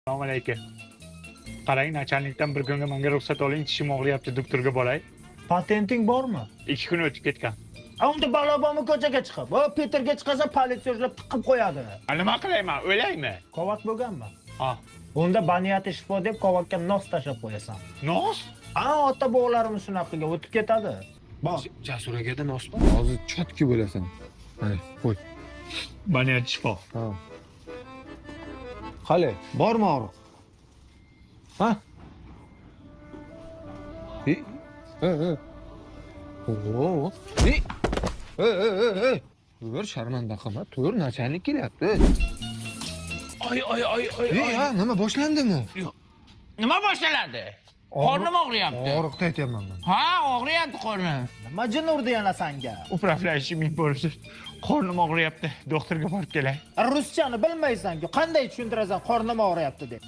Assalomu alaykum. Qarang, nachalnikdan bir kunga menga ruxsat oling, tishim og'riyapti, doktorga boray. Patenting bormi? 2 kun o'tib ketgan. Unda balobomi ko'chaga chiqib, Peterga chiqasa politsiya ushlab tiqib qo'yadi. Nima qilayman? O'laymi? Kovak bo'lganmi? Ha. Unda baniyati shifo deb kovakka nos tashlab qo'yasan. Nos? Ota bog'larimiz shunaqiga o'tib ketadi. Bor. Jasur akaga nos bor. Hozir chotki bo'lasan. Mana, qo'y. Baniyat shifo. Ha. Qale, bormi og'riq? Ha? Oo. Tur sharmanda qilma. Tur nachalnik kelyapti. Ay. Ha, nima boshlandimi? Nima boshlanadi? Qornim og'riyapti. Og'riqni aytyapman men. Ha, og'riyapti qornim. Nima jin urdi yana senga? Upravляющий bo'lsa, qornim og'riyapti. Doktorga borib kelay. Ruschani bilmaysan-ku, qanday tushuntirasan qornim og'riyapti deb.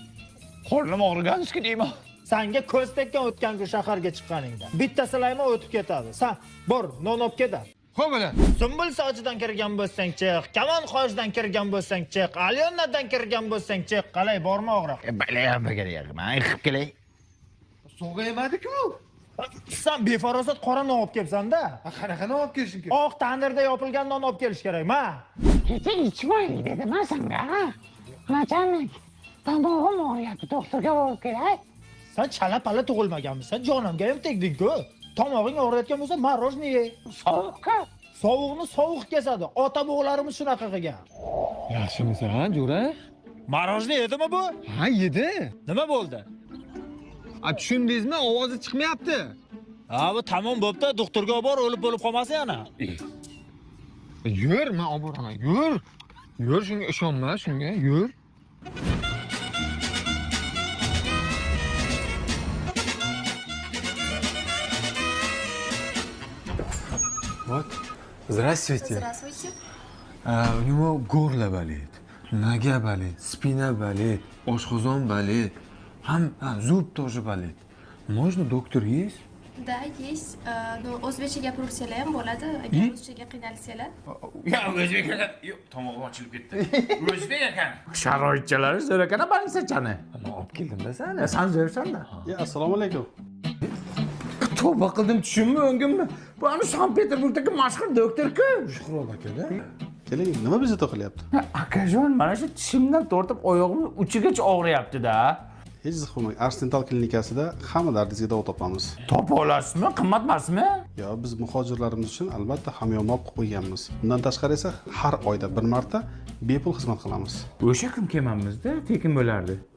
Qornim og'riganski deyman. Senga ko'z tekkan o'tgan-ku shaharga chiqqaningda. Bitta silayma o'tib ketadi. Sen bor, non olib ket. Xo'p bo'la. Sumbul sochidan kirgan bo'lsang chiq, kamon qo'shdan kirgan bo'lsang chiq, Alyonadan kirgan bo'lsang chiq. Qalay, bormi og'riq? Balayam kerak. Men yiqib kelay. Sog'aymadi-ku. Sen befarosat qora non olib kelsan-da. Qanaqani olib kelishing kerak? Oq tandirda yopilgan non olib kelish kerak. Ma. Kecha ichmaylik dedim senga. Nachalnik, tomog'im og'riyapti, doktorga borib kelay. Sen chala-pala tug'ilmaganmisan, jonimga ham tegding-ku. Tomog'ing og'riyotgan bo'lsa, marojni ye. Sovuqqa. Sovuqni sovuq kesadi. Ota bog'larimiz shunaqa qilgan. Yaxshimisan, ha, Jo'ra? Marojni yedimi bu? Ha, yedi. Nima bo'ldi? A tushundingizmi? Ovozi chiqmayapti. Ha, bu tamom bo'pti. Doktorga olib bor, o'lib bo'lib qolmasin yana. Yur, men olib boraman. Yur. Yur, shunga ishonma, shunga. Yur. Вот. Здравствуйте. Здравствуйте. У него горло болит, нога болит, спина болит, oshqozon болит. Zub тоже болит. Можно доктор есть? Да, есть. O'zbekcha gapirsangiz ham bo'ladi. Agar ruschaga qiynalsanglar. Ya o'zbek ekan. Yo'q, tomog'im ochilib ketdi. O'zbek ekan. Sharoitchalari zo'r ekan, banisachani. Men olib keldim-da sani. Sen zo'rsan-da. Assalomu alaykum. Tavba qildim, tushunmi, o'ngimmi? Bu ana Sankt Peterburgdagi mashhur doktor-ku. Shuhrob aka-da. Keling, nima bezovta qilyapti? Akajon, mana shu tishimdan tortib oyog'imni uchigacha og'riyapti-da. Hech zahmat, Ars Dental klinikasida hamma dardingizga davo topamiz. Topa olasizmi? Qimmat emasmi? Yo, biz muhojirlarimiz uchun albatta hamyonbop qilib qo'yganmiz. Bundan tashqari esa har oyda bir marta bepul xizmat qilamiz. O'sha kun kelmamizda tekin bo'lardi.